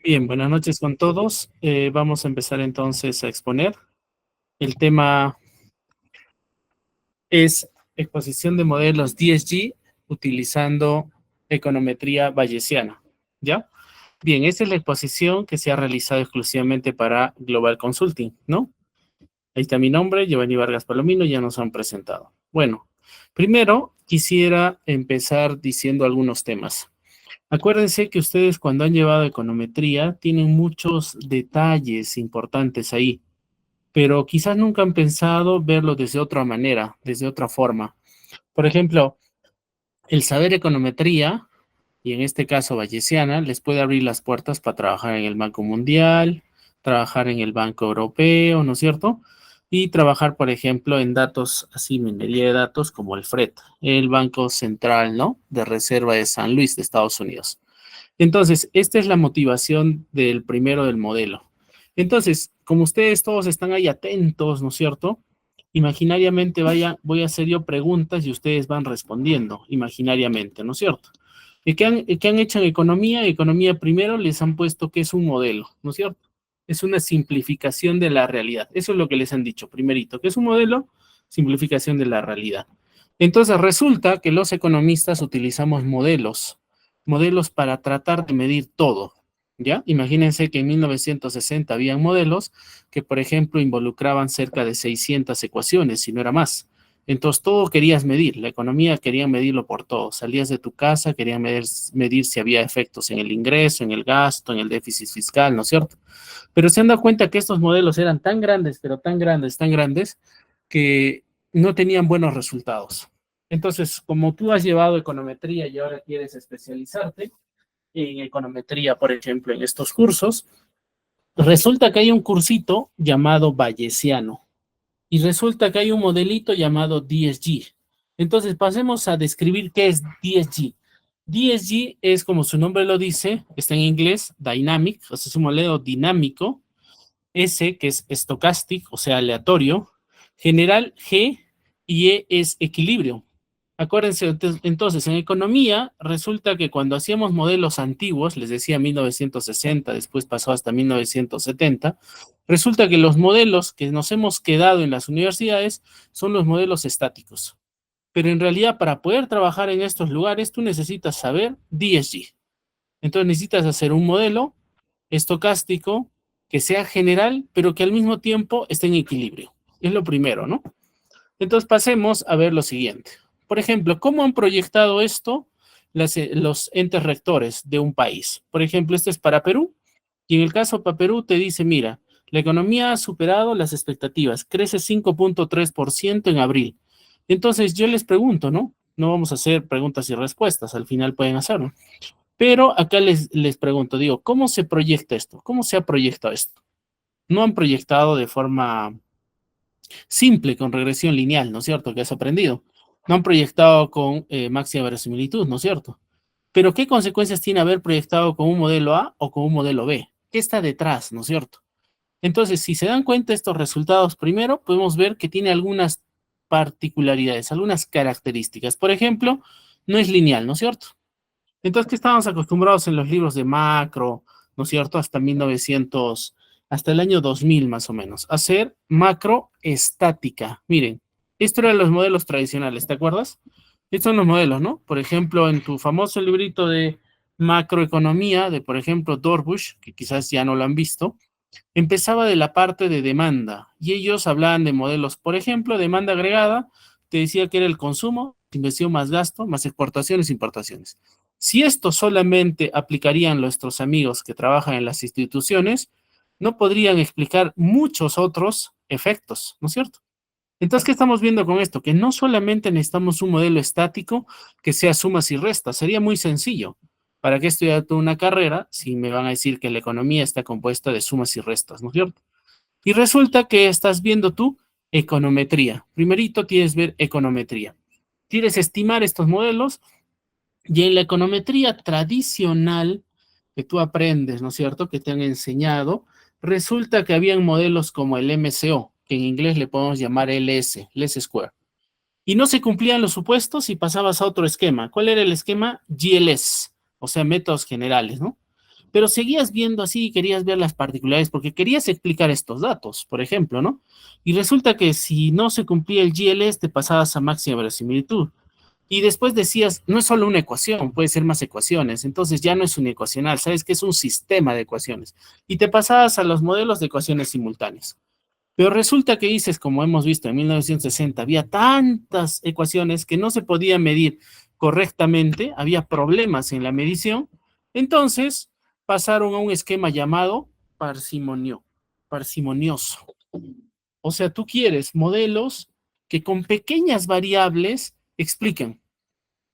Bien, buenas noches con todos. Vamos a empezar entonces a exponer. El tema es exposición de modelos DSG utilizando econometría bayesiana. ¿Ya? Bien, esta es la exposición que se ha realizado exclusivamente para Global Consulting, ¿no? Ahí está mi nombre, Giovanni Vargas Palomino, ya nos han presentado. Bueno, primero quisiera empezar diciendo algunos temas. Acuérdense que ustedes cuando han llevado econometría tienen muchos detalles importantes ahí, pero quizás nunca han pensado verlo desde otra manera, desde otra forma. Por ejemplo, el saber econometría, y en este caso bayesiana, les puede abrir las puertas para trabajar en el Banco Mundial, trabajar en el Banco Europeo, ¿no es cierto? Y trabajar, por ejemplo, en datos, así, minería de datos como el FRED, el Banco Central, ¿no? De Reserva de San Luis, de Estados Unidos. Entonces, esta es la motivación del primero del modelo. Entonces, como ustedes todos están ahí atentos, ¿no es cierto? Imaginariamente voy a hacer yo preguntas y ustedes van respondiendo, imaginariamente, ¿no es cierto? ¿Qué han hecho en economía? Economía primero les han puesto que es un modelo, ¿no es cierto? Es una simplificación de la realidad. Eso es lo que les han dicho, primerito, que es un modelo, simplificación de la realidad. Entonces, resulta que los economistas utilizamos modelos para tratar de medir todo, ¿ya? Imagínense que en 1960 habían modelos que, por ejemplo, involucraban cerca de 600 ecuaciones, si no era más. Entonces, todo querías medir, la economía querían medirlo por todo. Salías de tu casa, querían medir si había efectos en el ingreso, en el gasto, en el déficit fiscal, ¿no es cierto? Pero se han dado cuenta que estos modelos eran tan grandes, pero tan grandes, que no tenían buenos resultados. Entonces, como tú has llevado econometría y ahora quieres especializarte en econometría, por ejemplo, en estos cursos, resulta que hay un cursito llamado Bayesiano y resulta que hay un modelito llamado DSG. Entonces, pasemos a describir qué es DSG. DSG es, como su nombre lo dice, está en inglés, dynamic, o sea, es un modelo dinámico. S, que es stochastic, o sea, aleatorio. General, G, y E es equilibrio. Acuérdense, entonces, en economía, resulta que cuando hacíamos modelos antiguos, les decía 1960, después pasó hasta 1970, resulta que los modelos que nos hemos quedado en las universidades son los modelos estáticos. Pero en realidad, para poder trabajar en estos lugares, tú necesitas saber DSG. Entonces, necesitas hacer un modelo estocástico que sea general, pero que al mismo tiempo esté en equilibrio. Es lo primero, ¿no? Entonces pasemos a ver lo siguiente. Por ejemplo, ¿cómo han proyectado esto los entes rectores de un país? Por ejemplo, este es para Perú, y en el caso para Perú te dice, mira, la economía ha superado las expectativas, crece 5.3% en abril. Entonces yo les pregunto, ¿no? No vamos a hacer preguntas y respuestas, al final pueden hacerlo. Pero acá les pregunto, digo, ¿cómo se proyecta esto? ¿Cómo se ha proyectado esto? No han proyectado de forma simple con regresión lineal, ¿no es cierto? Que has aprendido. No han proyectado con máxima verosimilitud, ¿no es cierto? Pero ¿qué consecuencias tiene haber proyectado con un modelo A o con un modelo B? ¿Qué está detrás, ¿no es cierto? Entonces, si se dan cuenta estos resultados, primero podemos ver que tiene algunas particularidades, algunas características. Por ejemplo, no es lineal, ¿no es cierto? Entonces, ¿qué estábamos acostumbrados en los libros de macro, ¿no es cierto? Hasta 1900, hasta el año 2000 más o menos, hacer macro estática. Miren, estos eran los modelos tradicionales, ¿te acuerdas? Estos son los modelos, ¿no? Por ejemplo, en tu famoso librito de macroeconomía, de por ejemplo Dorbush, que quizás ya no lo han visto, empezaba de la parte de demanda y ellos hablaban de modelos, por ejemplo, demanda agregada, te decía que era el consumo, inversión más gasto, más exportaciones e importaciones. Si esto solamente aplicarían nuestros amigos que trabajan en las instituciones, no podrían explicar muchos otros efectos, ¿no es cierto? Entonces, ¿qué estamos viendo con esto? Que no solamente necesitamos un modelo estático que sea sumas y restas, sería muy sencillo. ¿Para qué estudiar toda una carrera si me van a decir que la economía está compuesta de sumas y restas, ¿no es cierto? Y resulta que estás viendo tú econometría. Primerito tienes que ver econometría. Tienes que estimar estos modelos y en la econometría tradicional que tú aprendes, ¿no es cierto? Que te han enseñado, resulta que habían modelos como el MCO, que en inglés le podemos llamar LS, Less Square. Y no se cumplían los supuestos y pasabas a otro esquema. ¿Cuál era el esquema? GLS, o sea, métodos generales, ¿no? pero seguías viendo así y querías ver las particularidades porque querías explicar estos datos, por ejemplo, ¿no? Y resulta que si no se cumplía el GLS, te pasabas a máxima verosimilitud. Y después decías, no es solo una ecuación, puede ser más ecuaciones. Entonces ya no es uniecuacional, sabes que es un sistema de ecuaciones. Y te pasabas a los modelos de ecuaciones simultáneas. Pero resulta que dices, como hemos visto en 1960, había tantas ecuaciones que no se podía medir correctamente, había problemas en la medición. Entonces pasaron a un esquema llamado parsimonioso. O sea, tú quieres modelos que con pequeñas variables expliquen.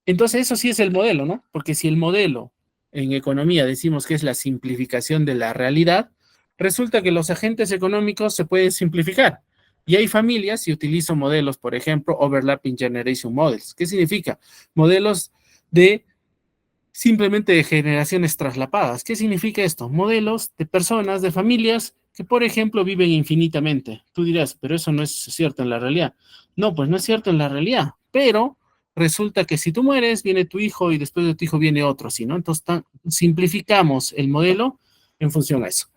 Entonces, eso sí es el modelo, ¿no? Porque si el modelo en economía decimos que es la simplificación de la realidad, resulta que los agentes económicos se pueden simplificar. Y hay familias, si utilizo modelos, por ejemplo, Overlapping Generation Models. ¿Qué significa? Modelos de simplemente de generaciones traslapadas. ¿Qué significa esto? Modelos de personas, de familias que, por ejemplo, viven infinitamente. Tú dirás, pero eso no es cierto en la realidad. No, pues no es cierto en la realidad, pero resulta que si tú mueres, viene tu hijo y después de tu hijo viene otro, ¿sí, no? Entonces, simplificamos el modelo en función a eso.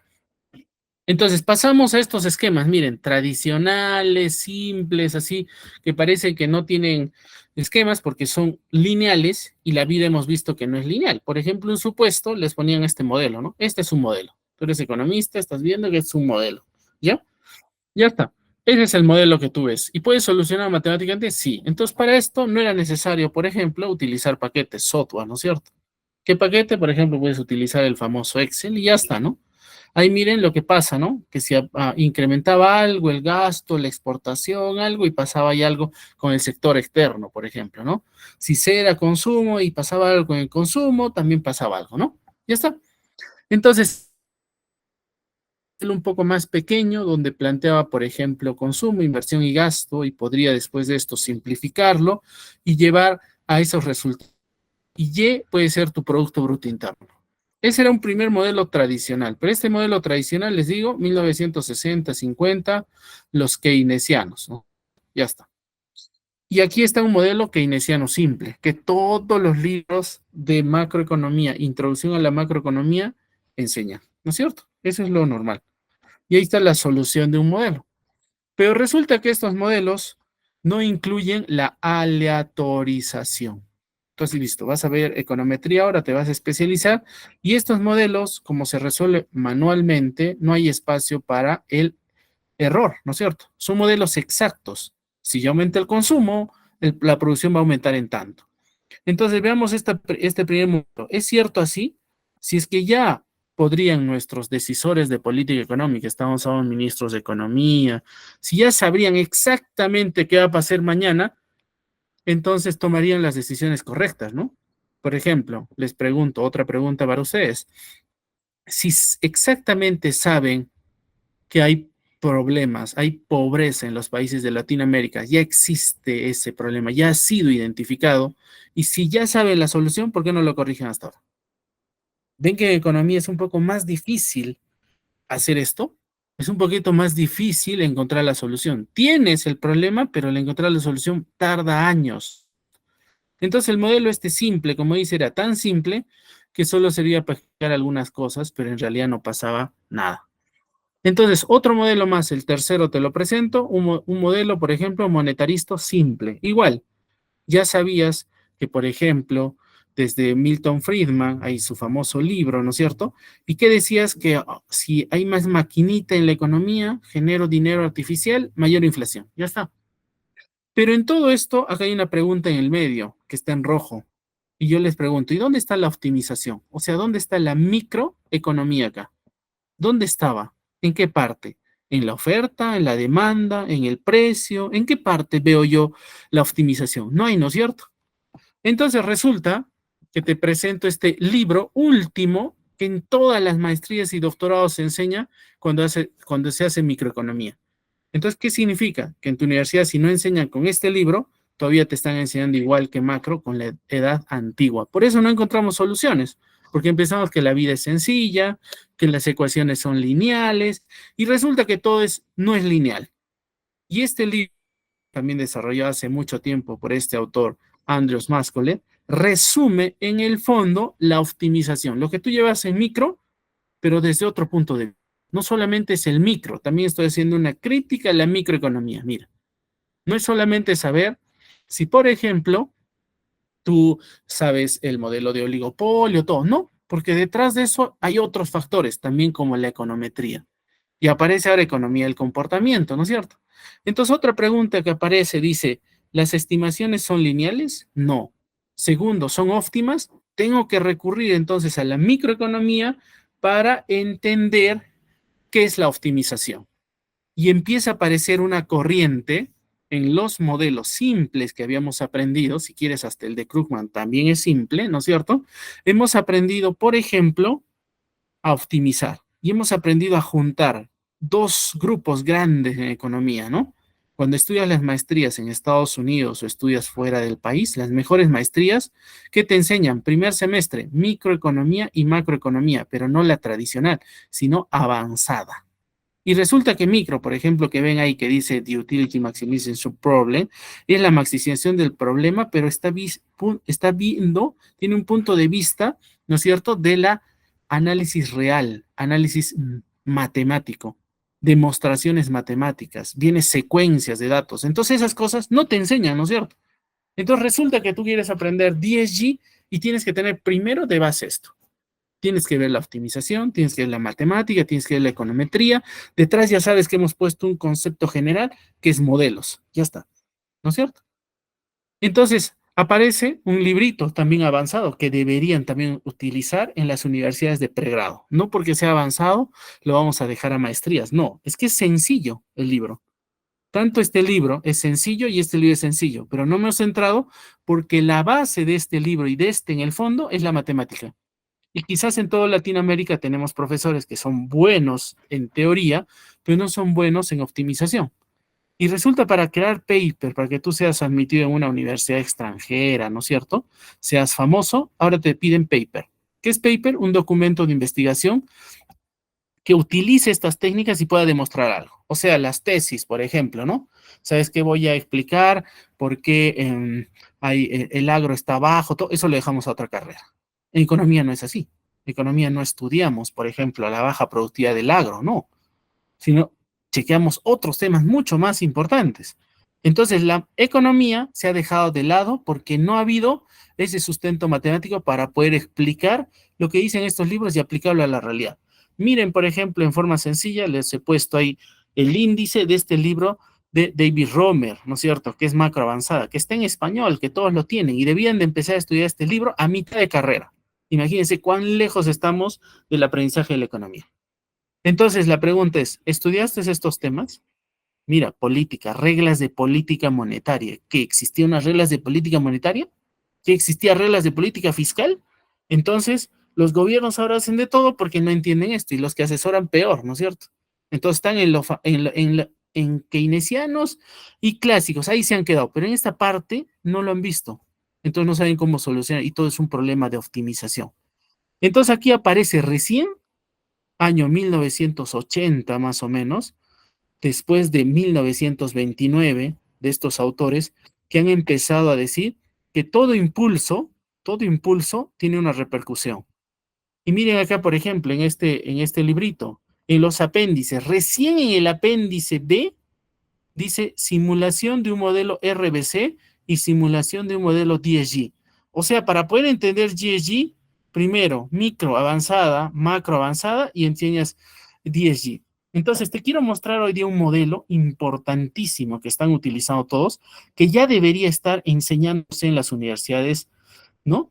Entonces, pasamos a estos esquemas, miren, tradicionales, simples, así, que parece que no tienen esquemas porque son lineales y la vida hemos visto que no es lineal. Por ejemplo, un supuesto les ponían este modelo, ¿no? Este es un modelo. Tú eres economista, estás viendo que es un modelo, ¿ya? Ya está. Ese es el modelo que tú ves. ¿Y puedes solucionar matemáticamente? Sí. Entonces, para esto no era necesario, por ejemplo, utilizar paquetes software, ¿no es cierto? ¿Qué paquete? Por ejemplo, puedes utilizar el famoso Excel y ya está, ¿no? Ahí miren lo que pasa, ¿no? Que si incrementaba algo, el gasto, la exportación, algo, y pasaba ahí algo con el sector externo, por ejemplo, ¿no? Si C era consumo y pasaba algo con el consumo, también pasaba algo, ¿no? Ya está. Entonces, un poco más pequeño, donde planteaba, por ejemplo, consumo, inversión y gasto, y podría después de esto simplificarlo y llevar a esos resultados. Y Y puede ser tu Producto Bruto Interno. Ese era un primer modelo tradicional, pero este modelo tradicional, les digo, 1960, 50, los keynesianos, ¿no? Ya está. Y aquí está un modelo keynesiano simple, que todos los libros de macroeconomía, introducción a la macroeconomía, enseñan, ¿no es cierto? Eso es lo normal. Y ahí está la solución de un modelo. Pero resulta que estos modelos no incluyen la aleatorización. Entonces, listo, vas a ver econometría ahora, te vas a especializar y estos modelos, como se resuelve manualmente, no hay espacio para el error, ¿no es cierto? Son modelos exactos. Si ya aumenta el consumo, la producción va a aumentar en tanto. Entonces, veamos este primer modelo. ¿Es cierto así? Si es que ya podrían nuestros decisores de política económica, estamos hablando de ministros de economía, si ya sabrían exactamente qué va a pasar mañana, entonces tomarían las decisiones correctas, ¿no? Por ejemplo, les pregunto, otra pregunta para ustedes. Si exactamente saben que hay problemas, hay pobreza en los países de Latinoamérica, ya existe ese problema, ya ha sido identificado, y si ya saben la solución, ¿por qué no lo corrigen hasta ahora? ¿Ven que en economía es un poco más difícil hacer esto? Es un poquito más difícil encontrar la solución. Tienes el problema, pero al encontrar la solución tarda años. Entonces el modelo este simple, como dice, era tan simple que solo servía para explicar algunas cosas, pero en realidad no pasaba nada. Entonces, otro modelo más, el tercero te lo presento, un modelo, por ejemplo, monetarista simple. Igual, ya sabías que, por ejemplo, desde Milton Friedman, hay su famoso libro, ¿no es cierto? Y que decías que si hay más maquinita en la economía, genero dinero artificial, mayor inflación. Ya está. Pero en todo esto, acá hay una pregunta en el medio, que está en rojo. Y yo les pregunto, ¿y dónde está la optimización? O sea, ¿dónde está la microeconomía acá? ¿Dónde estaba? ¿En qué parte? ¿En la oferta, en la demanda, en el precio? ¿En qué parte veo yo la optimización? No hay, ¿no es cierto? Entonces resulta que te presento este libro último que en todas las maestrías y doctorados se enseña cuando se hace microeconomía. Entonces, ¿qué significa? Que en tu universidad, si no enseñan con este libro, todavía te están enseñando igual que macro con la edad antigua. Por eso no encontramos soluciones, porque empezamos que la vida es sencilla, que las ecuaciones son lineales, y resulta que todo no es lineal. Y este libro, también desarrollado hace mucho tiempo por este autor, Andrews Mascole, resume en el fondo la optimización. Lo que tú llevas en micro, pero desde otro punto de vista. No solamente es el micro, también estoy haciendo una crítica a la microeconomía. Mira, no es solamente saber si, por ejemplo, tú sabes el modelo de oligopolio, todo, no, porque detrás de eso hay otros factores, también como la econometría. Y aparece ahora economía del comportamiento, ¿no es cierto? Entonces, otra pregunta que aparece dice, ¿las estimaciones son lineales? No. Segundo, ¿son óptimas? Tengo que recurrir entonces a la microeconomía para entender qué es la optimización. Y empieza a aparecer una corriente en los modelos simples que habíamos aprendido, si quieres hasta el de Krugman también es simple, ¿no es cierto? Hemos aprendido, por ejemplo, a optimizar y hemos aprendido a juntar dos grupos grandes en economía, ¿no? Cuando estudias las maestrías en Estados Unidos o estudias fuera del país, las mejores maestrías que te enseñan primer semestre, microeconomía y macroeconomía, pero no la tradicional, sino avanzada. Y resulta que micro, por ejemplo, que ven ahí que dice the utility maximization subproblem, es la maximización del problema, pero está viendo, tiene un punto de vista, ¿no es cierto?, de la análisis real, análisis matemático, demostraciones matemáticas, viene secuencias de datos. Entonces esas cosas no te enseñan, ¿no es cierto? Entonces resulta que tú quieres aprender 10G y tienes que tener primero de base esto. Tienes que ver la optimización, tienes que ver la matemática, tienes que ver la econometría. Detrás ya sabes que hemos puesto un concepto general que es modelos. Ya está, ¿no es cierto? Entonces, aparece un librito también avanzado que deberían también utilizar en las universidades de pregrado. No porque sea avanzado, lo vamos a dejar a maestrías. No, es que es sencillo el libro. Tanto este libro es sencillo y este libro es sencillo, pero no me he centrado porque la base de este libro y de este en el fondo es la matemática. Y quizás en toda Latinoamérica tenemos profesores que son buenos en teoría, pero no son buenos en optimización. Y resulta para crear paper, para que tú seas admitido en una universidad extranjera, ¿no es cierto? Seas famoso, ahora te piden paper. ¿Qué es paper? Un documento de investigación que utilice estas técnicas y pueda demostrar algo. O sea, las tesis, por ejemplo, ¿no? ¿Sabes qué? Voy a explicar por qué el agro está bajo, todo eso lo dejamos a otra carrera. En economía no es así. En economía no estudiamos, por ejemplo, la baja productividad del agro, no, sino chequeamos otros temas mucho más importantes. Entonces, la economía se ha dejado de lado porque no ha habido ese sustento matemático para poder explicar lo que dicen estos libros y aplicarlo a la realidad. Miren, por ejemplo, en forma sencilla, les he puesto ahí el índice de este libro de David Romer, ¿no es cierto?, que es macro avanzada, que está en español, que todos lo tienen y debían de empezar a estudiar este libro a mitad de carrera. Imagínense cuán lejos estamos del aprendizaje de la economía. Entonces, la pregunta es, ¿estudiaste estos temas? Mira, política, reglas de política monetaria. ¿Qué? ¿Existían unas reglas de política monetaria? ¿Qué existían reglas de política fiscal? Entonces, los gobiernos ahora hacen de todo porque no entienden esto y los que asesoran peor, ¿no es cierto? Entonces están en keynesianos y clásicos, ahí se han quedado, pero en esta parte no lo han visto. Entonces no saben cómo solucionar y todo es un problema de optimización. Entonces aquí aparece recién, año 1980 más o menos, después de 1929, de estos autores que han empezado a decir que todo impulso tiene una repercusión. Y miren acá, por ejemplo, en este librito, en los apéndices, recién en el apéndice B, dice simulación de un modelo RBC y simulación de un modelo DSG. O sea, para poder entender DSG, primero micro avanzada, macro avanzada y enseñas DSG. Entonces, te quiero mostrar hoy día un modelo importantísimo que están utilizando todos, que ya debería estar enseñándose en las universidades, ¿no?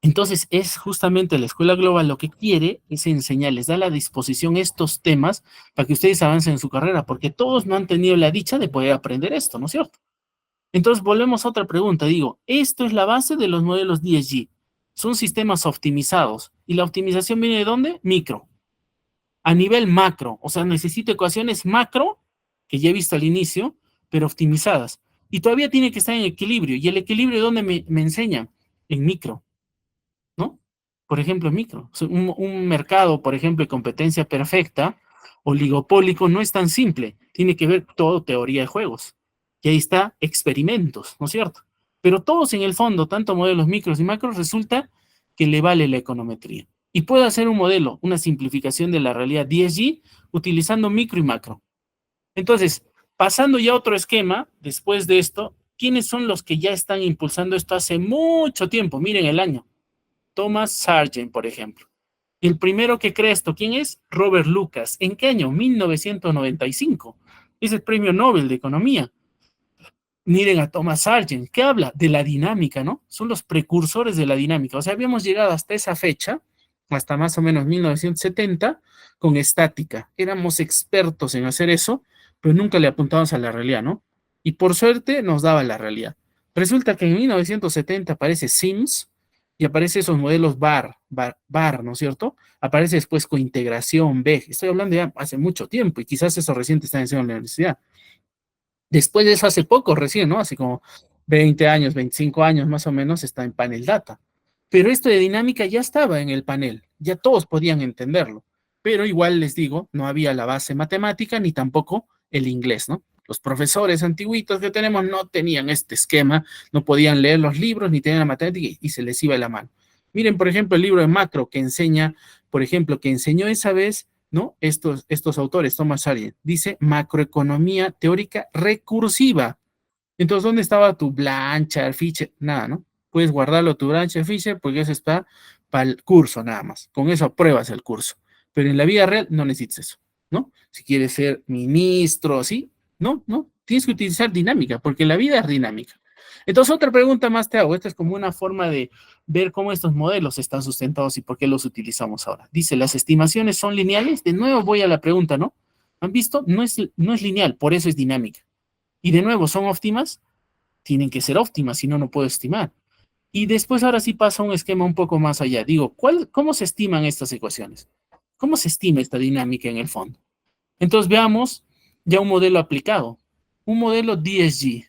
Entonces, es justamente la Escuela Global lo que quiere es enseñar, les da a la disposición estos temas para que ustedes avancen en su carrera, porque todos no han tenido la dicha de poder aprender esto, ¿no es cierto? Entonces, volvemos a otra pregunta. Digo, esto es la base de los modelos DSG. Son sistemas optimizados. ¿Y la optimización viene de dónde? Micro. A nivel macro. O sea, necesito ecuaciones macro, que ya he visto al inicio, pero optimizadas. Y todavía tiene que estar en equilibrio. ¿Y el equilibrio dónde me enseñan? En micro. ¿No? Por ejemplo, micro. Un mercado, por ejemplo, de competencia perfecta, oligopólico, no es tan simple. Tiene que ver todo teoría de juegos. Y ahí está experimentos, ¿no es cierto? Pero todos en el fondo, tanto modelos micros y macros, resulta que le vale la econometría. Y puedo hacer un modelo, una simplificación de la realidad 10G utilizando micro y macro. Entonces, pasando ya a otro esquema, después de esto, ¿quiénes son los que ya están impulsando esto hace mucho tiempo? Miren el año. Thomas Sargent, por ejemplo. El primero que crea esto, ¿quién es? Robert Lucas. ¿En qué año? 1995. Es el premio Nobel de Economía. Miren a Thomas Sargent, ¿qué habla? De la dinámica, ¿no? Son los precursores de la dinámica. O sea, habíamos llegado hasta esa fecha, hasta más o menos 1970, con estática. Éramos expertos en hacer eso, pero nunca le apuntábamos a la realidad, ¿no? Y por suerte nos daba la realidad. Resulta que en 1970 aparece Sims y aparece esos modelos bar, ¿no es cierto? Aparece después cointegración, B. Estoy hablando ya hace mucho tiempo y quizás eso reciente está enseñando en la universidad. Después de eso, hace poco, recién, ¿no? Hace como 20 años, 25 años más o menos, está en panel data. Pero esto de dinámica ya estaba en el panel, ya todos podían entenderlo. Pero igual les digo, no había la base matemática ni tampoco el inglés, ¿no? Los profesores antiguitos que tenemos no tenían este esquema, no podían leer los libros ni tenían la matemática y se les iba de la mano. Miren, por ejemplo, el libro de macro que enseña, por ejemplo, que enseñó esa vez, ¿no? Estos autores, Thomas Sargent, dice macroeconomía teórica recursiva. Entonces, ¿dónde estaba tu Blanchard, Fisher? Nada, ¿no? Puedes guardarlo tu Blanchard, Fisher, porque eso está para el curso nada más. Con eso apruebas el curso. Pero en la vida real no necesitas eso, ¿no? Si quieres ser ministro, ¿sí? No, no. Tienes que utilizar dinámica, porque la vida es dinámica. Entonces, otra pregunta más te hago. Esta es como una forma de ver cómo estos modelos están sustentados y por qué los utilizamos ahora. Dice, ¿las estimaciones son lineales? De nuevo voy a la pregunta, ¿no? ¿Han visto? No es lineal, por eso es dinámica. Y de nuevo, ¿son óptimas? Tienen que ser óptimas, si no, no puedo estimar. Y después ahora sí pasa un esquema un poco más allá. Digo, ¿cómo se estiman estas ecuaciones? ¿Cómo se estima esta dinámica en el fondo? Entonces veamos ya un modelo aplicado, un modelo DSG.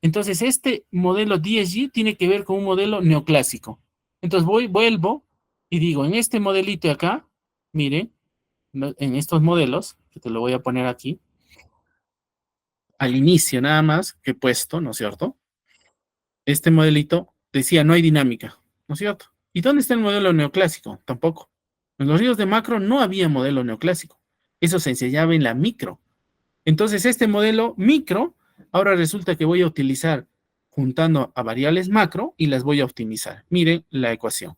Entonces este modelo DSG tiene que ver con un modelo neoclásico. Entonces vuelvo y digo, en este modelito de acá, miren, en estos modelos, que te lo voy a poner aquí, al inicio nada más que he puesto, ¿no es cierto? Este modelito decía no hay dinámica, ¿no es cierto? ¿Y dónde está el modelo neoclásico? Tampoco. En los ríos de macro no había modelo neoclásico. Eso se enseñaba en la micro. Entonces, este modelo micro, ahora resulta que voy a utilizar juntando a variables macro y las voy a optimizar. Miren la ecuación.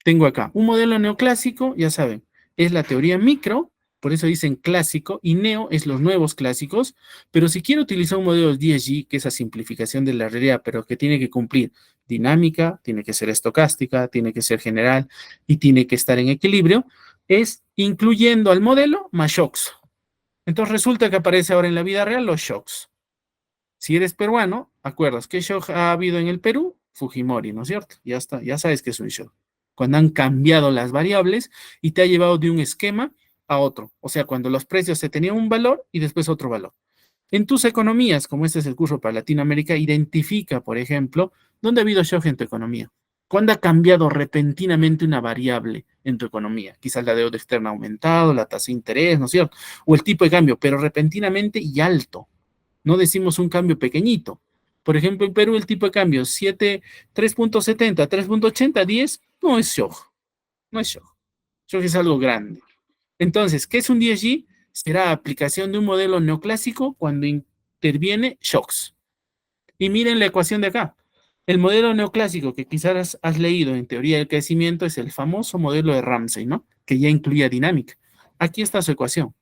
Tengo acá un modelo neoclásico, ya saben, es la teoría micro, por eso dicen clásico, y neo es los nuevos clásicos, pero si quiero utilizar un modelo 10G, que es la simplificación de la realidad, pero que tiene que cumplir dinámica, tiene que ser estocástica, tiene que ser general y tiene que estar en equilibrio, es incluyendo al modelo más shocks. Entonces resulta que aparece ahora en la vida real los shocks. Si eres peruano, acuerdas, ¿qué shock ha habido en el Perú? Fujimori, ¿no es cierto? Ya está, ya sabes que es un shock. Cuando han cambiado las variables y te ha llevado de un esquema a otro. O sea, cuando los precios se tenían un valor y después otro valor. En tus economías, como este es el curso para Latinoamérica, identifica, por ejemplo, dónde ha habido shock en tu economía. ¿Cuándo ha cambiado repentinamente una variable en tu economía? Quizás la deuda externa ha aumentado, la tasa de interés, ¿no es cierto? O el tipo de cambio, pero repentinamente y alto. No decimos un cambio pequeñito. Por ejemplo, en Perú el tipo de cambio 3.70, 3.80, 10, no es shock. No es shock. Shock es algo grande. Entonces, ¿qué es un 10G? Será aplicación de un modelo neoclásico cuando interviene shocks. Y miren la ecuación de acá. El modelo neoclásico que quizás has leído en teoría del crecimiento es el famoso modelo de Ramsey, ¿no? Que ya incluía dinámica. Aquí está su ecuación.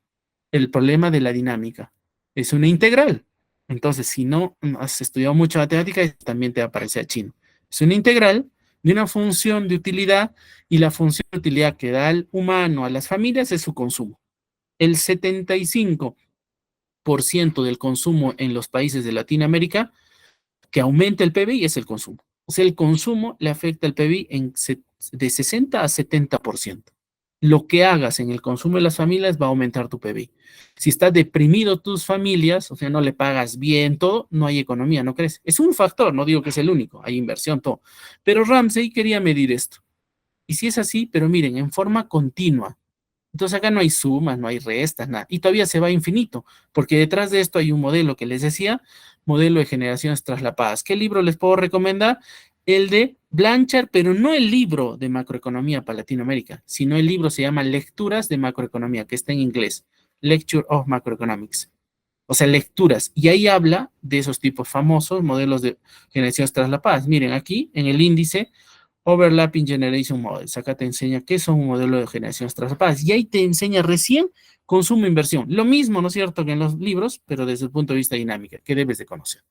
El problema de la dinámica es una integral. Entonces, si no has estudiado mucho matemática, también te va a parecer chino. Es una integral de una función de utilidad y la función de utilidad que da al humano, a las familias, es su consumo. El 75% del consumo en los países de Latinoamérica que aumenta el PBI es el consumo. O sea, el consumo le afecta al PBI de 60 a 70%. Lo que hagas en el consumo de las familias va a aumentar tu PBI. Si está deprimido tus familias, o sea, no le pagas bien, todo, no hay economía, no crece. Es un factor, no digo que es el único, hay inversión, todo. Pero Ramsey quería medir esto. Y si es así, pero miren, en forma continua. Entonces acá no hay sumas, no hay restas, nada. Y todavía se va a infinito, porque detrás de esto hay un modelo que les decía, modelo de generaciones traslapadas. ¿Qué libro les puedo recomendar? El de Blanchard, pero no el libro de macroeconomía para Latinoamérica, sino el libro se llama Lecturas de Macroeconomía, que está en inglés, Lecture of Macroeconomics. O sea, lecturas. Y ahí habla de esos tipos famosos, modelos de generaciones traslapadas. Miren, aquí en el índice, Overlapping Generation Models. Acá te enseña qué son un modelo de generaciones traslapadas. Y ahí te enseña recién consumo e inversión. Lo mismo, ¿no es cierto?, que en los libros, pero desde el punto de vista dinámico, que debes de conocer.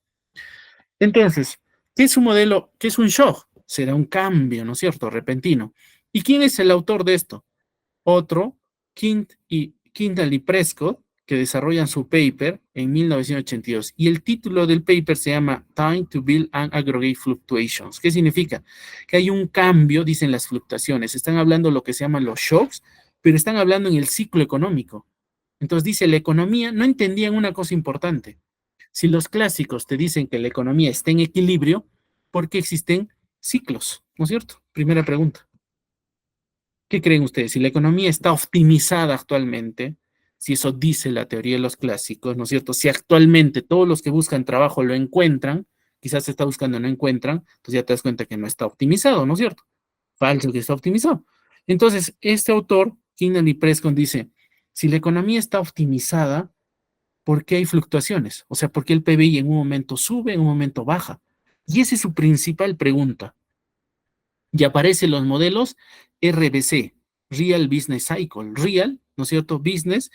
Entonces, ¿qué es un modelo? ¿Qué es un shock? Será un cambio, ¿no es cierto?, repentino. ¿Y quién es el autor de esto? Otro, Kindle y Prescott, que desarrollan su paper en 1982. Y el título del paper se llama Time to Build and Aggregate Fluctuations. ¿Qué significa? Que hay un cambio, dicen las fluctuaciones. Están hablando de lo que se llaman los shocks, pero están hablando en el ciclo económico. Entonces dice, la economía, no entendían una cosa importante. Si los clásicos te dicen que la economía está en equilibrio, ¿por qué existen ciclos? ¿No es cierto? Primera pregunta. ¿Qué creen ustedes? Si la economía está optimizada actualmente, si eso dice la teoría de los clásicos, ¿no es cierto? Si actualmente todos los que buscan trabajo lo encuentran, quizás se está buscando y no encuentran, entonces ya te das cuenta que no está optimizado, ¿no es cierto? Falso que está optimizado. Entonces, este autor, Kingdom y Prescott, dice, si la economía está optimizada, ¿por qué hay fluctuaciones? O sea, ¿por qué el PBI en un momento sube, en un momento baja? Y esa es su principal pregunta. Y aparecen los modelos RBC, Real Business Cycle. Real, ¿no es cierto? Business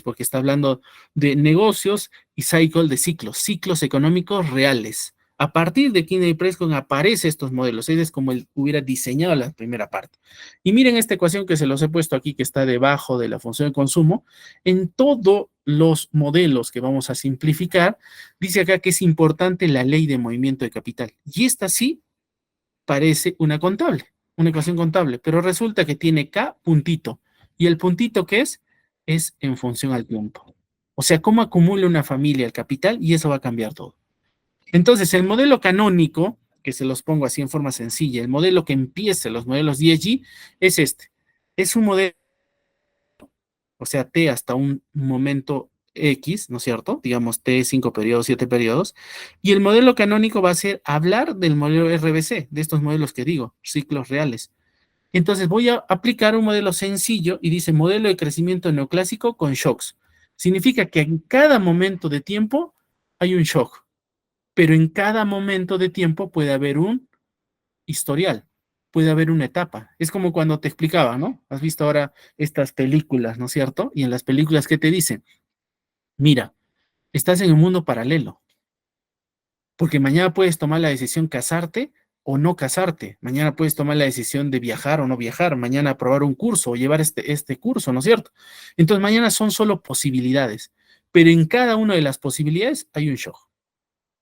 porque está hablando de negocios y cycle de ciclos, ciclos económicos reales. A partir de Kinney Prescott aparecen estos modelos. Ese es como él hubiera diseñado la primera parte. Y miren esta ecuación que se los he puesto aquí, que está debajo de la función de consumo. En todos los modelos que vamos a simplificar, dice acá que es importante la ley de movimiento de capital. Y esta sí parece una ecuación contable, pero resulta que tiene K puntito. ¿Y el puntito qué es? Es en función al tiempo. O sea, cómo acumula una familia el capital y eso va a cambiar todo. Entonces, el modelo canónico, que se los pongo así en forma sencilla, el modelo que empieza los modelos ESG es este. Es un modelo, o sea, T hasta un momento X, ¿no es cierto? Digamos T, 5 periodos, 7 periodos. Y el modelo canónico va a ser hablar del modelo RBC, de estos modelos que digo, ciclos reales. Entonces voy a aplicar un modelo sencillo y dice modelo de crecimiento neoclásico con shocks. Significa que en cada momento de tiempo hay un shock, pero en cada momento de tiempo puede haber un historial, puede haber una etapa. Es como cuando te explicaba, ¿no? Has visto ahora estas películas, ¿no es cierto? Y en las películas que te dicen, mira, estás en un mundo paralelo, porque mañana puedes tomar la decisión casarte o no casarte, mañana puedes tomar la decisión de viajar o no viajar, mañana aprobar un curso o llevar este curso, ¿no es cierto? Entonces mañana son solo posibilidades, pero en cada una de las posibilidades hay un shock.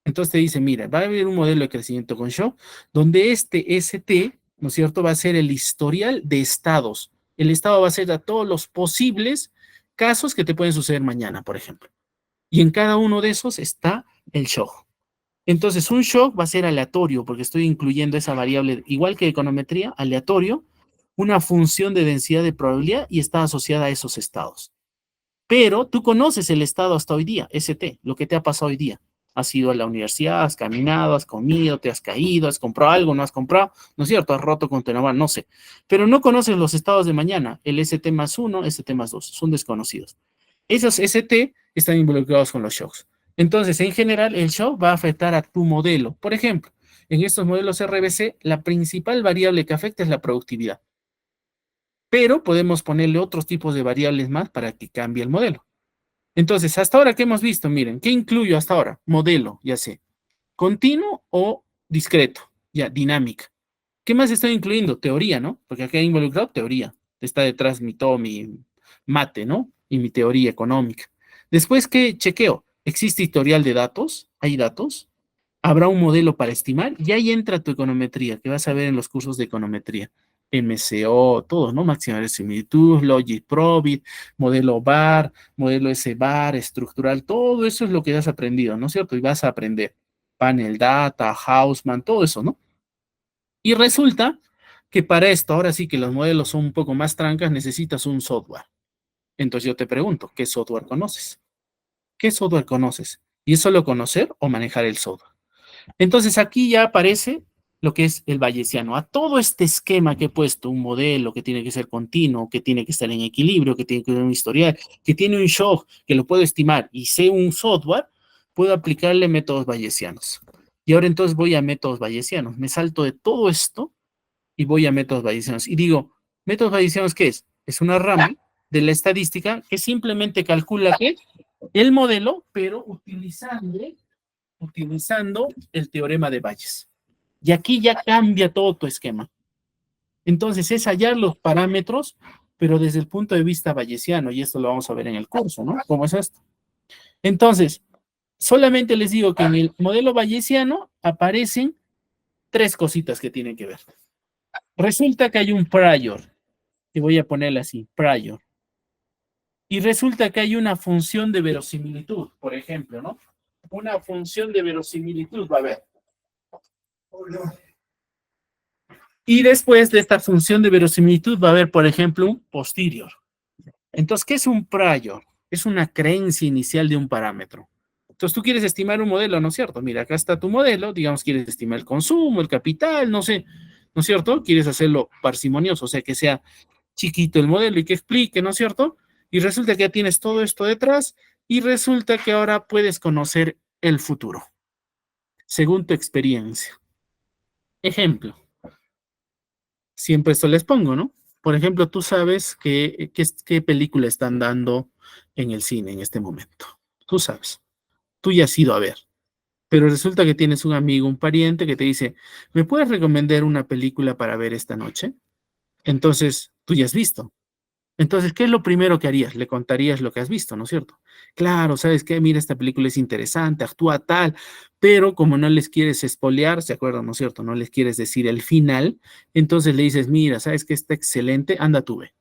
Entonces te dice, mira, va a haber un modelo de crecimiento con shock, donde este ST, ¿no es cierto?, va a ser el historial de estados. El estado va a ser a todos los posibles casos que te pueden suceder mañana, por ejemplo. Y en cada uno de esos está el shock. Entonces, un shock va a ser aleatorio, porque estoy incluyendo esa variable, igual que econometría, aleatorio, una función de densidad de probabilidad y está asociada a esos estados. Pero tú conoces el estado hasta hoy día, ST, lo que te ha pasado hoy día. Has ido a la universidad, has caminado, has comido, te has caído, has comprado algo, no has comprado, ¿no es cierto? Has roto con tu enamorado, no sé. Pero no conoces los estados de mañana, el ST más 1, ST más 2, son desconocidos. Esos ST están involucrados con los shocks. Entonces, en general, el shock va a afectar a tu modelo. Por ejemplo, en estos modelos RBC, la principal variable que afecta es la productividad. Pero podemos ponerle otros tipos de variables más para que cambie el modelo. Entonces, hasta ahora, ¿qué hemos visto? Miren, ¿qué incluyo hasta ahora? Modelo, ya sé. Continuo o discreto, ya, dinámica. ¿Qué más estoy incluyendo? Teoría, ¿no? Porque aquí he involucrado teoría. Está detrás todo mi mate, ¿no? Y mi teoría económica. Después, ¿qué chequeo? ¿Existe historial de datos? ¿Hay datos? ¿Habrá un modelo para estimar? Y ahí entra tu econometría, que vas a ver en los cursos de econometría. MCO, todos, ¿no? Máxima de similitud, Logic Probit, modelo VAR, modelo S-VAR, estructural, todo eso es lo que has aprendido, ¿no es cierto? Y vas a aprender. Panel Data, Hausman, todo eso, ¿no? Y resulta que para esto, ahora sí que los modelos son un poco más trancas, necesitas un software. Entonces yo te pregunto, ¿qué software conoces? ¿Qué software conoces? ¿Y es solo conocer o manejar el software? Entonces aquí ya aparece lo que es el bayesiano. A todo este esquema que he puesto, un modelo que tiene que ser continuo, que tiene que estar en equilibrio, que tiene que tener un historial, que tiene un shock, que lo puedo estimar y sé un software, puedo aplicarle métodos bayesianos. Y ahora entonces voy a métodos bayesianos. Me salto de todo esto y voy a métodos bayesianos. Y digo, ¿métodos bayesianos qué es? Es una rama de la estadística que simplemente calcula que el modelo, pero utilizando el teorema de Bayes. Y aquí ya cambia todo tu esquema. Entonces es hallar los parámetros, pero desde el punto de vista bayesiano, y esto lo vamos a ver en el curso, ¿no? ¿Cómo es esto? Entonces, solamente les digo que en el modelo bayesiano aparecen tres cositas que tienen que ver. Resulta que hay un prior, que voy a ponerle así, prior. Y resulta que hay una función de verosimilitud, por ejemplo, ¿no? Una función de verosimilitud va a haber. Y después de esta función de verosimilitud va a haber, por ejemplo, un posterior. Entonces, ¿qué es un prior? Es una creencia inicial de un parámetro. Entonces, tú quieres estimar un modelo, ¿no es cierto? Mira, acá está tu modelo, digamos, quieres estimar el consumo, el capital, no sé, ¿no es cierto? Quieres hacerlo parsimonioso, o sea, que sea chiquito el modelo y que explique, ¿no es cierto? Y resulta que ya tienes todo esto detrás y resulta que ahora puedes conocer el futuro, según tu experiencia. Ejemplo, siempre esto les pongo, ¿no? Por ejemplo, tú sabes qué película están dando en el cine en este momento. Tú sabes, tú ya has ido a ver, pero resulta que tienes un amigo, un pariente que te dice, ¿me puedes recomendar una película para ver esta noche? Entonces, tú ya has visto. Entonces, ¿qué es lo primero que harías? Le contarías lo que has visto, ¿no es cierto? Claro, ¿sabes qué? Mira, esta película es interesante, actúa tal, pero como no les quieres espolear, ¿se acuerdan, no es cierto? No les quieres decir el final, entonces le dices, mira, ¿sabes qué? Está excelente, anda tú ve.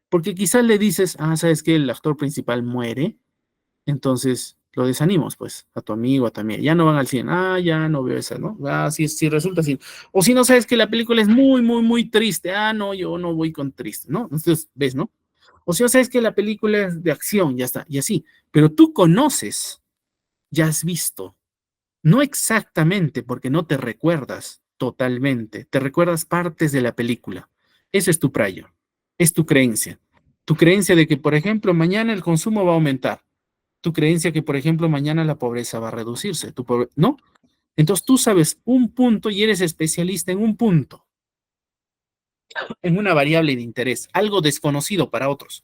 Porque quizás le dices, ¿sabes qué? El actor principal muere, entonces lo desanimos, pues, a tu amigo, a tu amiga. Ya no van al cine, ya no veo esa, ¿no? Sí resulta así. O si no sabes que la película es muy, muy, muy triste, no, yo no voy con triste, ¿no? Entonces, ¿ves, no? O sea, sabes que la película es de acción, ya está, y así. Pero tú conoces, ya has visto. No exactamente, porque no te recuerdas totalmente. Te recuerdas partes de la película. Eso es tu prior. Es tu creencia. Tu creencia de que, por ejemplo, mañana el consumo va a aumentar. Tu creencia que, por ejemplo, mañana la pobreza va a reducirse. ¿No? Entonces tú sabes un punto y eres especialista en un punto, en una variable de interés, algo desconocido para otros.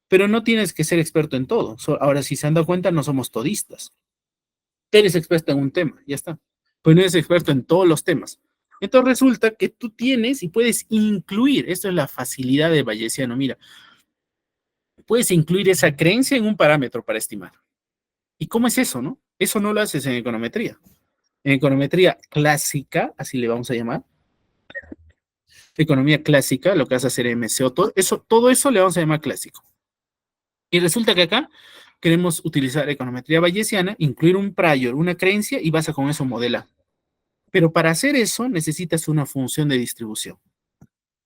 Pero no tienes que ser experto en todo. Ahora, si se han dado cuenta, no somos todistas. Eres experto en un tema, ya está. Pues no eres experto en todos los temas. Entonces resulta que tú tienes y puedes incluir, esto es la facilidad de Bayesiano, mira, puedes incluir esa creencia en un parámetro para estimar. ¿Y cómo es eso, no? Eso no lo haces en econometría. En econometría clásica, así le vamos a llamar, economía clásica, lo que vas a hacer en MCO, todo eso le vamos a llamar clásico. Y resulta que acá queremos utilizar econometría bayesiana, incluir un prior, una creencia, y vas a con eso modelar. Pero para hacer eso necesitas una función de distribución.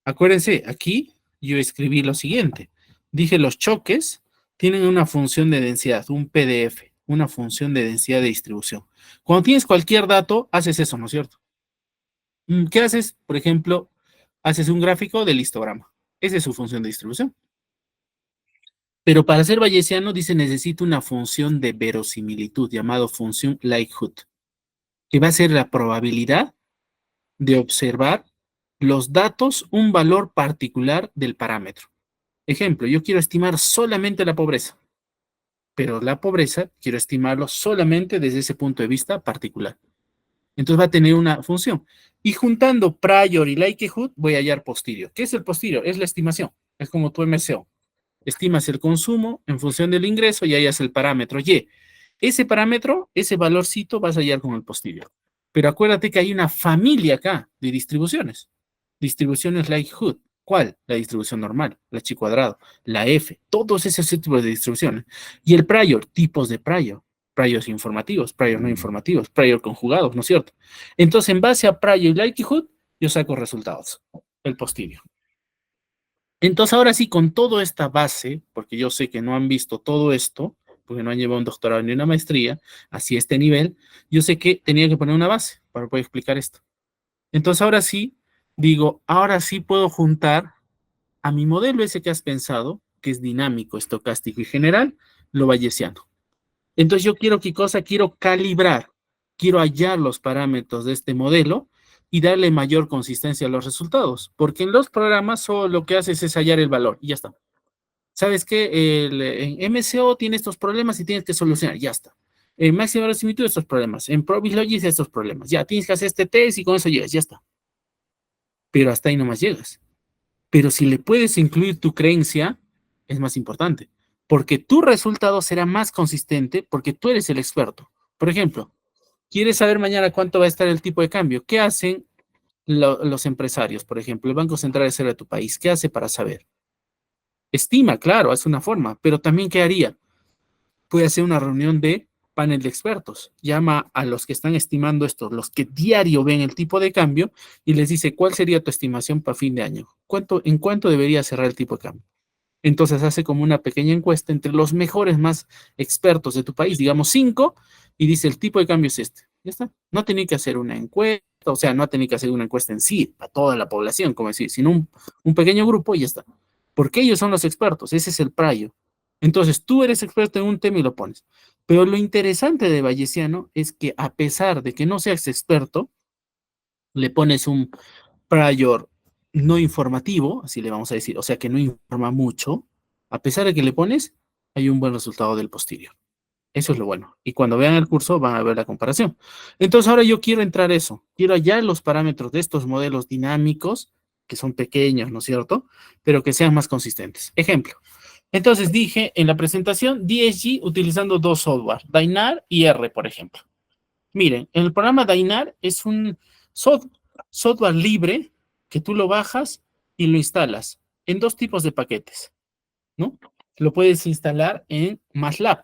Acuérdense, aquí yo escribí lo siguiente. Dije los choques tienen una función de densidad, un PDF, una función de densidad de distribución. Cuando tienes cualquier dato, haces eso, ¿no es cierto? ¿Qué haces? Por ejemplo, haces un gráfico del histograma. Esa es su función de distribución. Pero para ser bayesiano dice necesito una función de verosimilitud llamado función likelihood, que va a ser la probabilidad de observar los datos un valor particular del parámetro. Ejemplo, yo quiero estimar solamente la pobreza, pero la pobreza quiero estimarlo solamente desde ese punto de vista particular. Entonces va a tener una función. Y juntando prior y likelihood voy a hallar posterior. ¿Qué es el posterior? Es la estimación. Es como tu MCO. Estimas el consumo en función del ingreso y hallas el parámetro Y. Ese parámetro, ese valorcito vas a hallar con el posterior. Pero acuérdate que hay una familia acá de distribuciones. Distribuciones likelihood. ¿Cuál? La distribución normal, la chi cuadrado, la F, todos esos tipos de distribuciones. Y el prior, tipos de prior. Priors informativos, prior no informativos, prior conjugados, ¿no es cierto? Entonces, en base a prior y likelihood, yo saco resultados. El posterior. Entonces, ahora sí, con toda esta base, porque yo sé que no han visto todo esto, porque no han llevado un doctorado ni una maestría, así este nivel, yo sé que tenía que poner una base para poder explicar esto. Entonces ahora sí, digo, ahora sí puedo juntar a mi modelo ese que has pensado, que es dinámico, estocástico y general, lo bayesiano. Entonces yo quiero qué cosa, quiero calibrar, quiero hallar los parámetros de este modelo y darle mayor consistencia a los resultados, porque en los programas solo lo que haces es hallar el valor y ya está. ¿Sabes qué? En MCO tiene estos problemas y tienes que solucionar, ya está. En máxima similitud estos problemas, en ProBisLogis estos problemas, ya tienes que hacer este test y con eso llegas, ya está. Pero hasta ahí nomás llegas. Pero si le puedes incluir tu creencia, es más importante, porque tu resultado será más consistente porque tú eres el experto. Por ejemplo, ¿quieres saber mañana cuánto va a estar el tipo de cambio? ¿Qué hacen los empresarios? Por ejemplo, el Banco Central Reserva de tu país, ¿qué hace para saber? Estima, claro, es una forma, pero también ¿qué haría? Puede hacer una reunión de panel de expertos, llama a los que están estimando esto, los que diario ven el tipo de cambio y les dice, ¿cuál sería tu estimación para fin de año? ¿En cuánto debería cerrar el tipo de cambio? Entonces hace como una pequeña encuesta entre los mejores más expertos de tu país, digamos 5, y dice el tipo de cambio es este. Ya está. No tiene que hacer una encuesta, o sea, no tiene que hacer una encuesta en sí, para toda la población, como decir, sino un pequeño grupo y ya está. Porque ellos son los expertos, ese es el prayo. Entonces tú eres experto en un tema y lo pones. Pero lo interesante de Bayesiano es que a pesar de que no seas experto, le pones un prior no informativo, así le vamos a decir, o sea que no informa mucho, a pesar de que le pones, hay un buen resultado del posterior. Eso es lo bueno. Y cuando vean el curso van a ver la comparación. Entonces ahora yo quiero entrar a eso. Quiero hallar los parámetros de estos modelos dinámicos, que son pequeños, ¿no es cierto? Pero que sean más consistentes. Ejemplo. Entonces dije en la presentación DSG utilizando dos software, Dynar y R, por ejemplo. Miren, el programa Dynar es un software libre que tú lo bajas y lo instalas en dos tipos de paquetes, ¿no? Lo puedes instalar en MATLAB.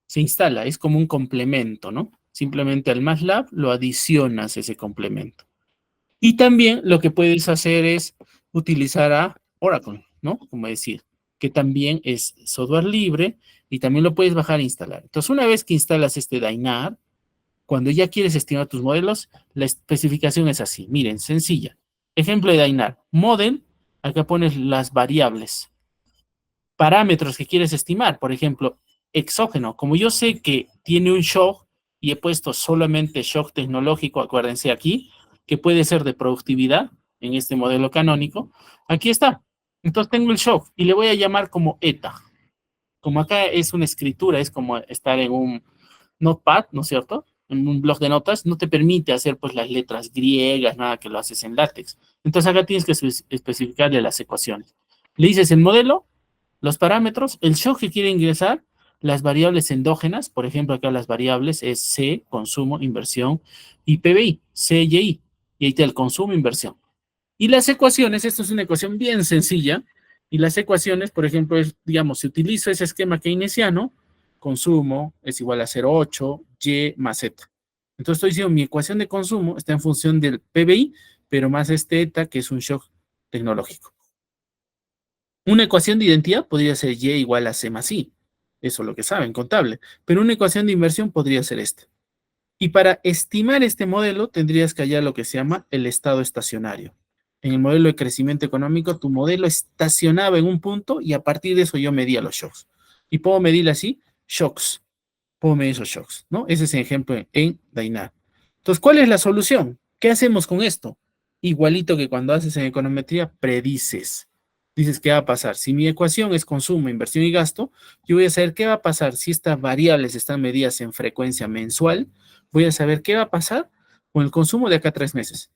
Se instala, es como un complemento, ¿no? Simplemente al MATLAB lo adicionas ese complemento. Y también lo que puedes hacer es utilizar a Oracle, ¿no? Como decir, que también es software libre y también lo puedes bajar e instalar. Entonces, una vez que instalas este Dynar, cuando ya quieres estimar tus modelos, la especificación es así. Miren, sencilla. Ejemplo de Dynar. Model, acá pones las variables. Parámetros que quieres estimar. Por ejemplo, exógeno. Como yo sé que tiene un shock y he puesto solamente shock tecnológico, acuérdense aquí, que puede ser de productividad en este modelo canónico. Aquí está. Entonces tengo el shock y le voy a llamar como eta. Como acá es una escritura, es como estar en un Notepad, ¿no es cierto? En un blog de notas, no te permite hacer pues las letras griegas, nada que lo haces en látex. Entonces acá tienes que especificarle las ecuaciones. Le dices el modelo, los parámetros, el shock que quiere ingresar, las variables endógenas, por ejemplo, acá las variables es C, consumo, inversión, y PBI, C y I, y ahí está el consumo, inversión. Y las ecuaciones, esto es una ecuación bien sencilla, y las ecuaciones, por ejemplo, es, digamos, si utilizo ese esquema keynesiano, consumo es igual a 0,8 Y más Z. Entonces estoy diciendo, mi ecuación de consumo está en función del PBI, pero más este eta, que es un shock tecnológico. Una ecuación de identidad podría ser Y igual a C más I. Eso es lo que saben, contable. Pero una ecuación de inversión podría ser esta. Y para estimar este modelo tendrías que hallar lo que se llama el estado estacionario. En el modelo de crecimiento económico, tu modelo estacionaba en un punto y a partir de eso yo medía los shocks. ¿Y puedo medir así? Shocks. Puedo medir esos shocks, ¿no? Ese es el ejemplo en Dainar. Entonces, ¿cuál es la solución? ¿Qué hacemos con esto? Igualito que cuando haces en econometría, predices. Dices, ¿qué va a pasar? Si mi ecuación es consumo, inversión y gasto, yo voy a saber qué va a pasar si estas variables están medidas en frecuencia mensual. Voy a saber qué va a pasar con el consumo de acá a 3 meses.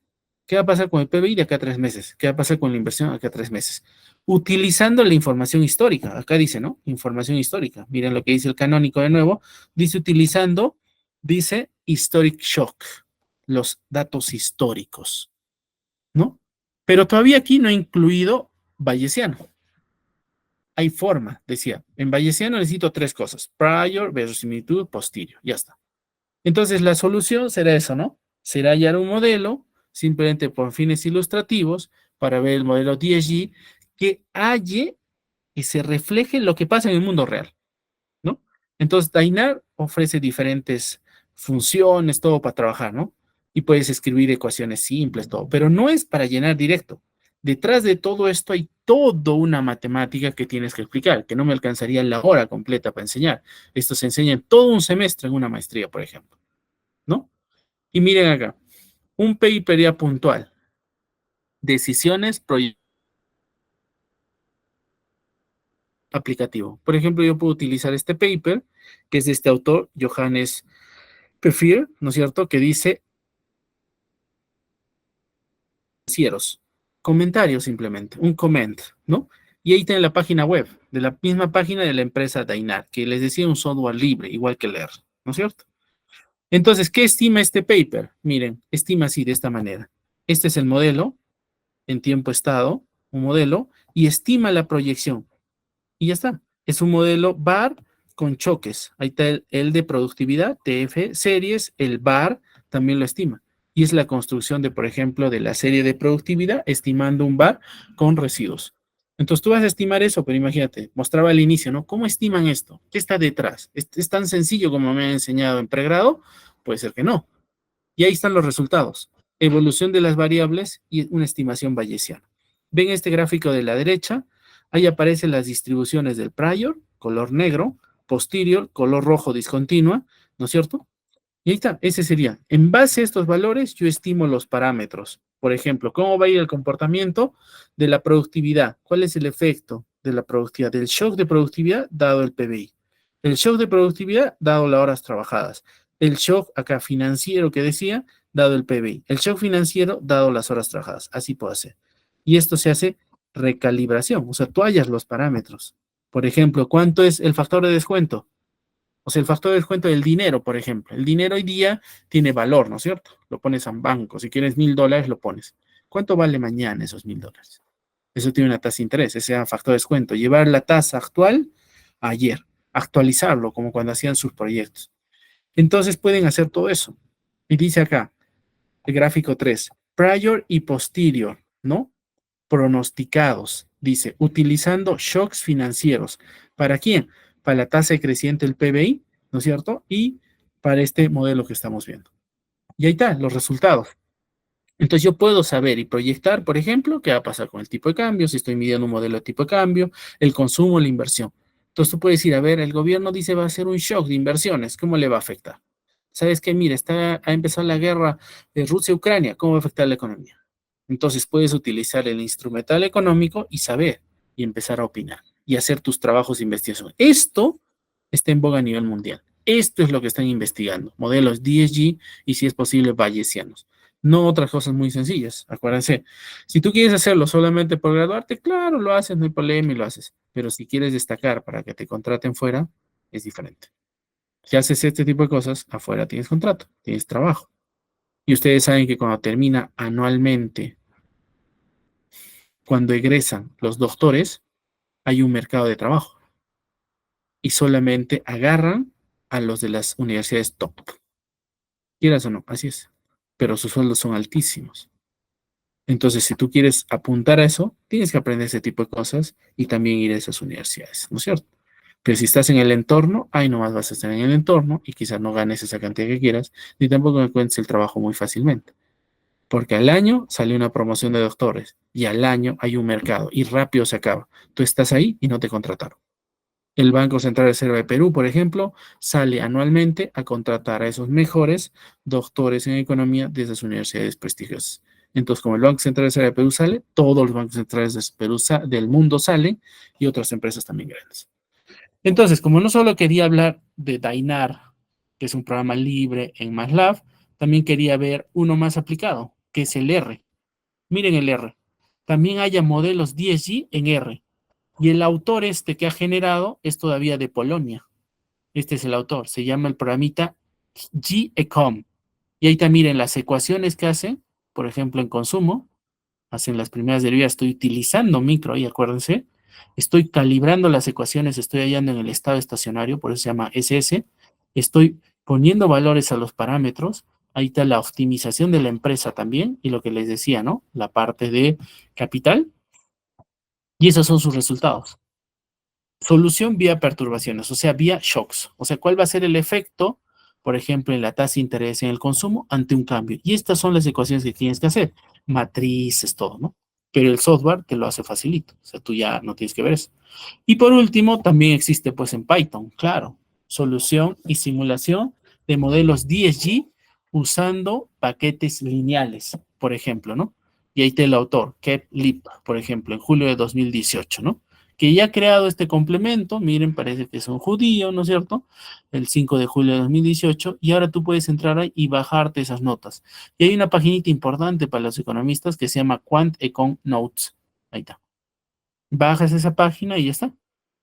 ¿Qué va a pasar con el PBI de acá a 3 meses? ¿Qué va a pasar con la inversión de acá a 3 meses? Utilizando la información histórica. Acá dice, ¿no? Información histórica. Miren lo que dice el canónico de nuevo. Dice utilizando, dice historic shock, los datos históricos, ¿no? Pero todavía aquí no he incluido bayesiano. Hay forma, decía. En bayesiano necesito tres cosas: prior, verosimilitud, posterior. Ya está. Entonces la solución será eso, ¿no? Será hallar un modelo, simplemente por fines ilustrativos, para ver el modelo DSG, que halle y se refleje lo que pasa en el mundo real, ¿no? Entonces, Dainar ofrece diferentes funciones, todo para trabajar, ¿no? y puedes escribir ecuaciones simples, todo, pero no es para llenar directo. Detrás de todo esto hay toda una matemática que tienes que explicar, que no me alcanzaría la hora completa para enseñar. Esto se enseña en todo un semestre en una maestría, por ejemplo, ¿no? Y miren acá, un paper ya puntual, decisiones, proyectos aplicativo. Por ejemplo, yo puedo utilizar este paper, que es de este autor, Johannes Peffer, ¿no es cierto?, que dice financieros. Comentarios simplemente, un comment, ¿no? Y ahí tiene la página web, de la misma página de la empresa Dainar, que les decía un software libre, igual que leer, ¿no es cierto? Entonces, ¿qué estima este paper? Miren, estima así, de esta manera. Este es el modelo en tiempo estado, un modelo, y estima la proyección. Y ya está. Es un modelo bar con choques. Ahí está el de productividad, TF series, el bar también lo estima. Y es la construcción de, por ejemplo, de la serie de productividad, estimando un bar con residuos. Entonces tú vas a estimar eso, pero imagínate, mostraba al inicio, ¿no? ¿Cómo estiman esto? ¿Qué está detrás? ¿Es tan sencillo como me han enseñado en pregrado? Puede ser que no. Y ahí están los resultados. Evolución de las variables y una estimación bayesiana. Ven este gráfico de la derecha, ahí aparecen las distribuciones del prior, color negro, posterior, color rojo discontinua, ¿no es cierto? Y ahí está, ese sería. En base a estos valores, yo estimo los parámetros. Por ejemplo, ¿cómo va a ir el comportamiento de la productividad? ¿Cuál es el efecto de la productividad? Del shock de productividad dado el PBI. El shock de productividad dado las horas trabajadas. El shock acá financiero que decía, dado el PBI. El shock financiero dado las horas trabajadas. Así puedo hacer. Y esto se hace recalibración. O sea, tú hallas los parámetros. Por ejemplo, ¿cuánto es el factor de descuento? O sea, el factor de descuento del dinero, por ejemplo. El dinero hoy día tiene valor, ¿no es cierto? Lo pones a un banco. Si quieres $1,000, lo pones. ¿Cuánto vale mañana esos $1,000? Eso tiene una tasa de interés, ese es factor de descuento. Llevar la tasa actual a ayer, actualizarlo como cuando hacían sus proyectos. Entonces pueden hacer todo eso. Y dice acá, el gráfico 3, prior y posterior, ¿no? Pronosticados, dice, utilizando shocks financieros. ¿Para quién? Para la tasa creciente del PBI, ¿no es cierto? Y para este modelo que estamos viendo. Y ahí están los resultados. Entonces yo puedo saber y proyectar, por ejemplo, qué va a pasar con el tipo de cambio, si estoy midiendo un modelo de tipo de cambio, el consumo, la inversión. Entonces tú puedes decir, a ver, el gobierno dice va a ser un shock de inversiones, ¿cómo le va a afectar? ¿Sabes qué? Mira, ha empezado la guerra de Rusia-Ucrania, ¿cómo va a afectar la economía? Entonces puedes utilizar el instrumental económico y saber y empezar a opinar y hacer tus trabajos de investigación. Esto está en boga a nivel mundial. Esto es lo que están investigando, modelos DSG y si es posible bayesianos. No otras cosas muy sencillas, acuérdense. Si tú quieres hacerlo solamente por graduarte, claro, lo haces, no hay problema y lo haces. Pero si quieres destacar para que te contraten fuera, es diferente. Si haces este tipo de cosas, afuera tienes contrato, tienes trabajo. Y ustedes saben que cuando termina anualmente, cuando egresan los doctores, hay un mercado de trabajo. Y solamente agarran a los de las universidades top. Quieras o no, así es. Pero sus sueldos son altísimos. Entonces, si tú quieres apuntar a eso, tienes que aprender ese tipo de cosas y también ir a esas universidades, ¿no es cierto? Pero si estás en el entorno, ahí nomás vas a estar en el entorno y quizás no ganes esa cantidad que quieras, ni tampoco encuentres el trabajo muy fácilmente. Porque al año sale una promoción de doctores y al año hay un mercado y rápido se acaba. Tú estás ahí y no te contrataron. El Banco Central de Reserva de Perú, por ejemplo, sale anualmente a contratar a esos mejores doctores en economía de esas universidades prestigiosas. Entonces, como el Banco Central de Reserva de Perú sale, todos los bancos centrales de Perú del mundo salen y otras empresas también grandes. Entonces, como no solo quería hablar de Dainar, que es un programa libre en MATLAB, también quería ver uno más aplicado, que es el R. Miren el R. También haya modelos DSG en R. Y el autor este que ha generado es todavía de Polonia. Este es el autor. Se llama el programita GECOM. Y ahí también miren las ecuaciones que hacen, por ejemplo, en consumo, hacen las primeras derivadas. Estoy utilizando micro ahí, acuérdense. Estoy calibrando las ecuaciones, estoy hallando en el estado estacionario, por eso se llama SS. Estoy poniendo valores a los parámetros. Ahí está la optimización de la empresa también y lo que les decía, ¿no? La parte de capital. Y esos son sus resultados. Solución vía perturbaciones, o sea, vía shocks. O sea, ¿cuál va a ser el efecto por ejemplo, en la tasa de interés en el consumo ante un cambio. Y estas son las ecuaciones que tienes que hacer, matrices, todo, ¿no? Pero el software te lo hace facilito, o sea, tú ya no tienes que ver eso. Y por último, también existe pues en Python, claro, solución y simulación de modelos DSG usando paquetes lineales, por ejemplo, ¿no? Y ahí está el autor, Kev Lip, por ejemplo, en julio de 2018, ¿no? Que ya ha creado este complemento, miren, parece que es un judío, ¿no es cierto? El 5 de julio de 2018, y ahora tú puedes entrar ahí y bajarte esas notas. Y hay una paginita importante para los economistas que se llama Quant Econ Notes. Ahí está. Bajas esa página y ya está.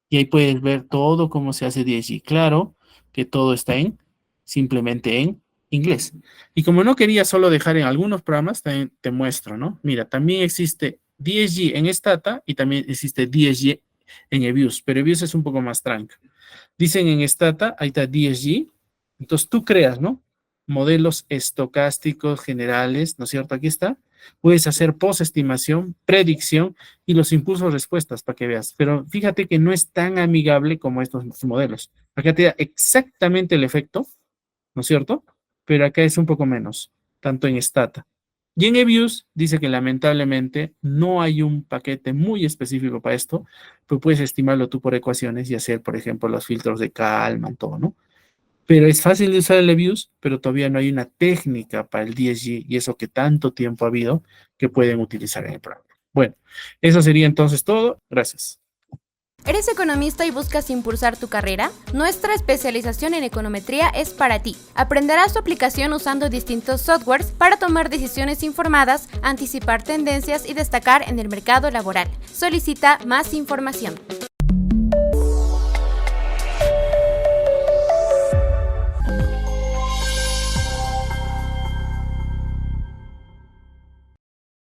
Y ahí puedes ver todo cómo se hace DSG. Claro que todo está simplemente en inglés. Y como no quería solo dejar en algunos programas, también te muestro, ¿no? Mira, también existe DSG en Stata y también existe DSG en eViews, pero eViews es un poco más tranca. Dicen en Stata, ahí está DSG, entonces tú creas, ¿no? Modelos estocásticos generales, ¿no es cierto? Aquí está. Puedes hacer postestimación, predicción y los impulsos respuestas para que veas. Pero fíjate que no es tan amigable como estos modelos. Acá te da exactamente el efecto, ¿no es cierto? Pero acá es un poco menos, tanto en Stata. Y en eViews dice que lamentablemente no hay un paquete muy específico para esto, pero puedes estimarlo tú por ecuaciones y hacer, por ejemplo, los filtros de Kalman, todo, ¿no? Pero es fácil de usar el eViews, pero todavía no hay una técnica para el DSG y eso que tanto tiempo ha habido que pueden utilizar en el programa. Bueno, eso sería entonces todo. Gracias. ¿Eres economista y buscas impulsar tu carrera? Nuestra especialización en econometría es para ti. Aprenderás su aplicación usando distintos softwares para tomar decisiones informadas, anticipar tendencias y destacar en el mercado laboral. Solicita más información.